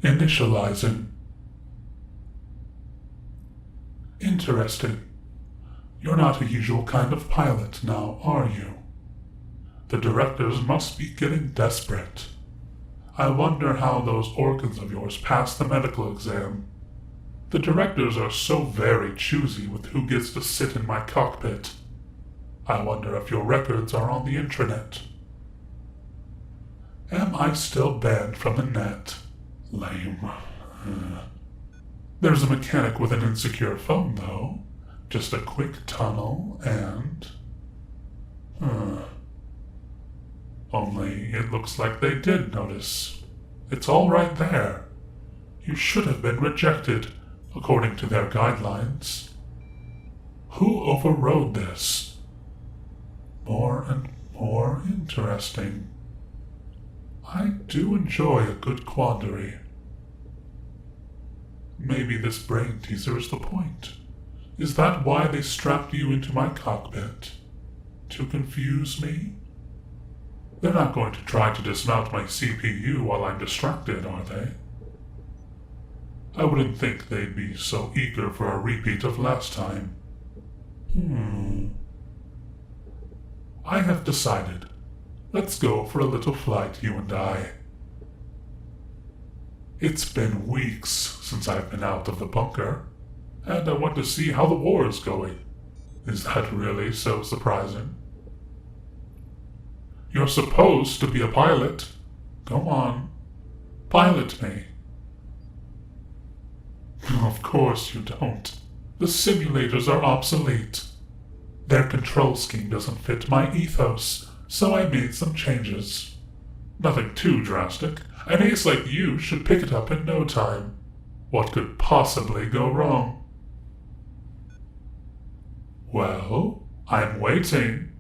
Initializing. Interesting. You're not a usual kind of pilot now, are you? The directors must be getting desperate. I wonder how those organs of yours pass the medical exam. The directors are so very choosy with who gets to sit in my cockpit. I wonder if your records are on the intranet. Am I still banned from the net? Lame. There's a mechanic with an insecure phone, though. Just a quick tunnel and... Only it looks like they did notice. It's all right there. You should have been rejected, according to their guidelines. Who overrode this? More and more interesting. I do enjoy a good quandary. Maybe this brain teaser is the point. Is that why they strapped you into my cockpit? To confuse me? They're not going to try to dismount my CPU while I'm distracted, are they? I wouldn't think they'd be so eager for a repeat of last time. I have decided. Let's go for a little flight, you and I. It's been weeks since I've been out of the bunker, and I want to see how the war is going. Is that really so surprising? You're supposed to be a pilot. Go on, pilot me. Of course you don't. The simulators are obsolete. Their control scheme doesn't fit my ethos, so I made some changes. Nothing too drastic. An ace like you should pick it up in no time. What could possibly go wrong? Well, I'm waiting.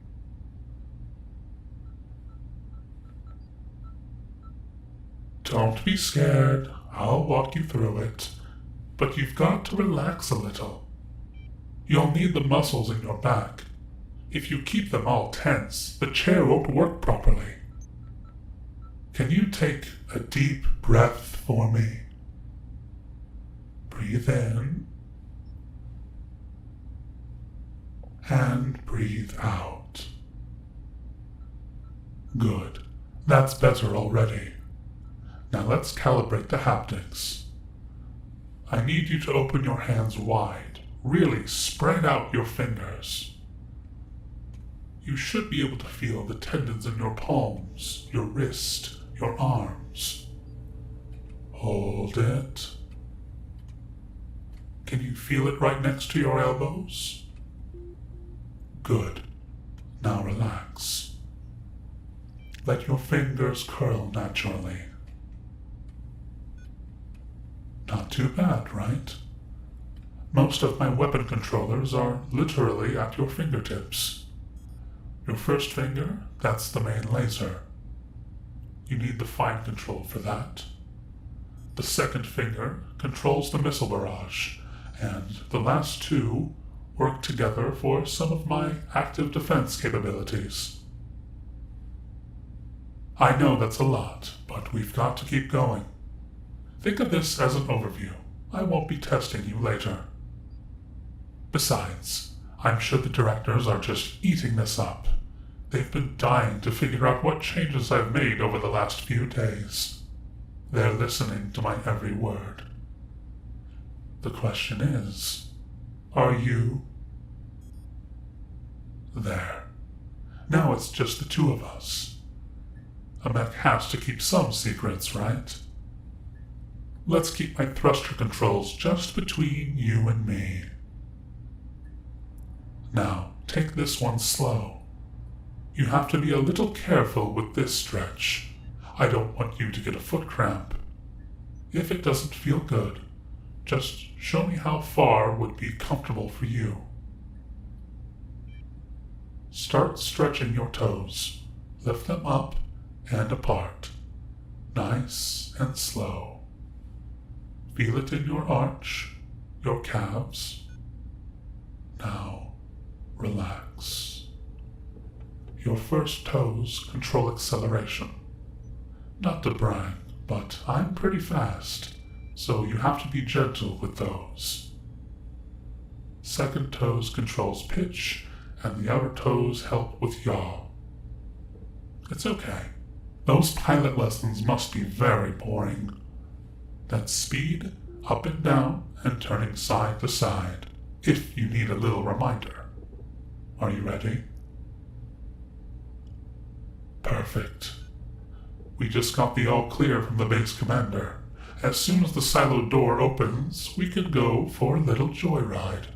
Don't be scared. I'll walk you through it. But you've got to relax a little. You'll need the muscles in your back. If you keep them all tense, the chair won't work properly. Can you take a deep breath for me? Breathe in. And breathe out. Good. That's better already. Now let's calibrate the haptics. I need you to open your hands wide. Really spread out your fingers. You should be able to feel the tendons in your palms, your wrist, your arms. Hold it. Can you feel it right next to your elbows? Good. Now relax. Let your fingers curl naturally. Not too bad, right? Most of my weapon controllers are literally at your fingertips. Your first finger, that's the main laser. You need the fine control for that. The second finger controls the missile barrage, and the last two work together for some of my active defense capabilities. I know that's a lot, but we've got to keep going. Think of this as an overview. I won't be testing you later. Besides, I'm sure the directors are just eating this up. They've been dying to figure out what changes I've made over the last few days. They're listening to my every word. The question is, are you? There. Now it's just the two of us. A mech has to keep some secrets, right? Let's keep my thruster controls just between you and me. Now, take this one slow. You have to be a little careful with this stretch. I don't want you to get a foot cramp. If it doesn't feel good, just show me how far would be comfortable for you. Start stretching your toes. Lift them up and apart. Nice and slow. Feel it in your arch, your calves. Now, relax. Your first toes control acceleration. Not to brag, but I'm pretty fast. so you have to be gentle with those. Second toes controls pitch, and the outer toes help with yaw. It's okay. Those pilot lessons must be very boring. That's speed, up and down, and turning side to side, if you need a little reminder. Are you ready? Perfect. We just got the all clear from the base commander. As soon as the silo door opens, we can go for a little joyride.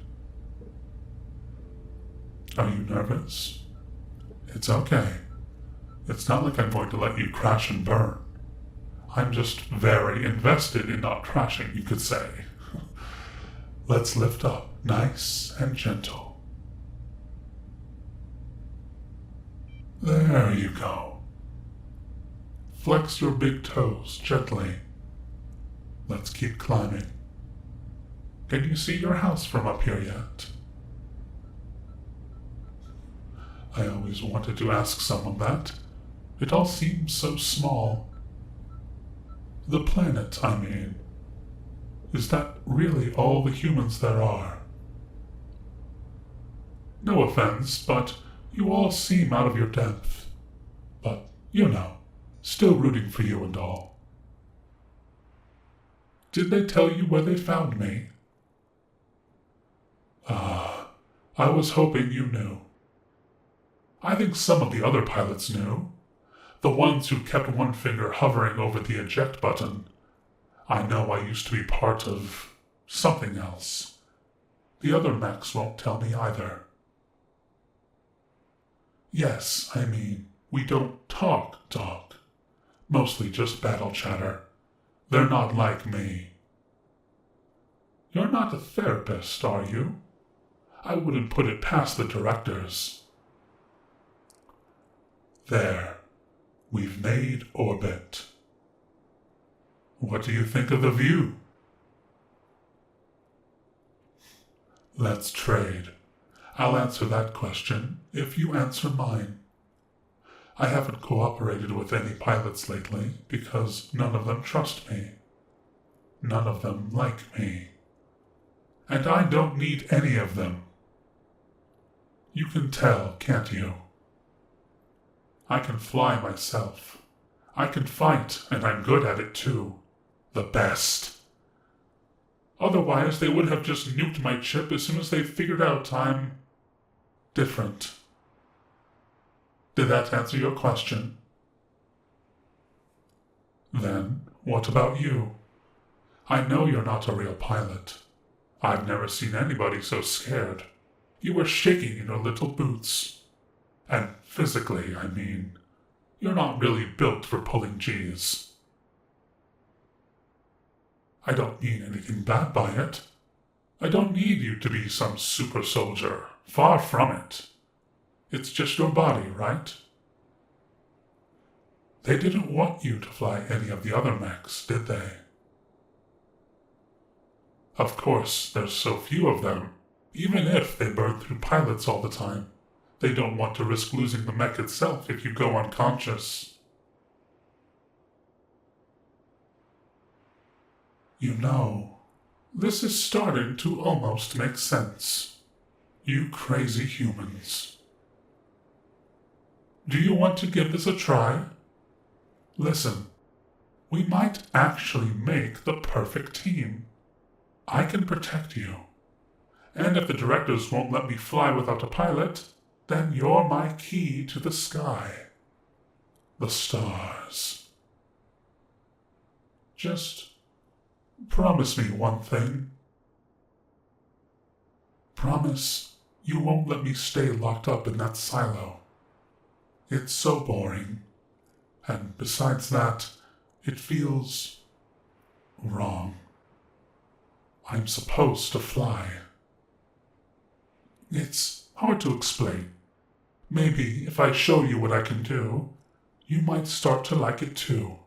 Are you nervous? It's okay. It's not like I'm going to let you crash and burn. I'm just very invested in not crashing, you could say. Let's lift up, nice and gentle. There you go. Flex your big toes gently. Let's keep climbing. Can you see your house from up here yet? I always wanted to ask someone that. It all seems so small. The planet, I mean. Is that really all the humans there are? No offense, but you all seem out of your depth. But, you know, still rooting for you and all. Did they tell you where they found me? I was hoping you knew. I think some of the other pilots knew. The ones who kept one finger hovering over the eject button. I know I used to be part of something else. The other mechs won't tell me either. Yes, I mean, we don't talk. Mostly just battle chatter. They're not like me. You're not a therapist, are you? I wouldn't put it past the directors. There. We've made orbit. What do you think of the view? Let's trade. I'll answer that question if you answer mine. I haven't cooperated with any pilots lately because none of them trust me. None of them like me. And I don't need any of them. You can tell, can't you? I can fly myself. I can fight, and I'm good at it too. The best. Otherwise, they would have just nuked my chip as soon as they figured out I'm different. Did that answer your question? Then, what about you? I know you're not a real pilot. I've never seen anybody so scared. You were shaking in your little boots. And physically, I mean, you're not really built for pulling G's. I don't mean anything bad by it. I don't need you to be some super soldier. Far from it. It's just your body, right? They didn't want you to fly any of the other mechs, did they? Of course, there's so few of them. Even if they burn through pilots all the time, they don't want to risk losing the mech itself if you go unconscious. You know, this is starting to almost make sense. You crazy humans. Do you want to give this a try? Listen, we might actually make the perfect team. I can protect you. And if the directors won't let me fly without a pilot, then you're my key to the sky. The stars. Just promise me one thing. Promise you won't let me stay locked up in that silo. It's so boring. And besides that, it feels wrong. I'm supposed to fly. It's hard to explain. Maybe if I show you what I can do, you might start to like it too.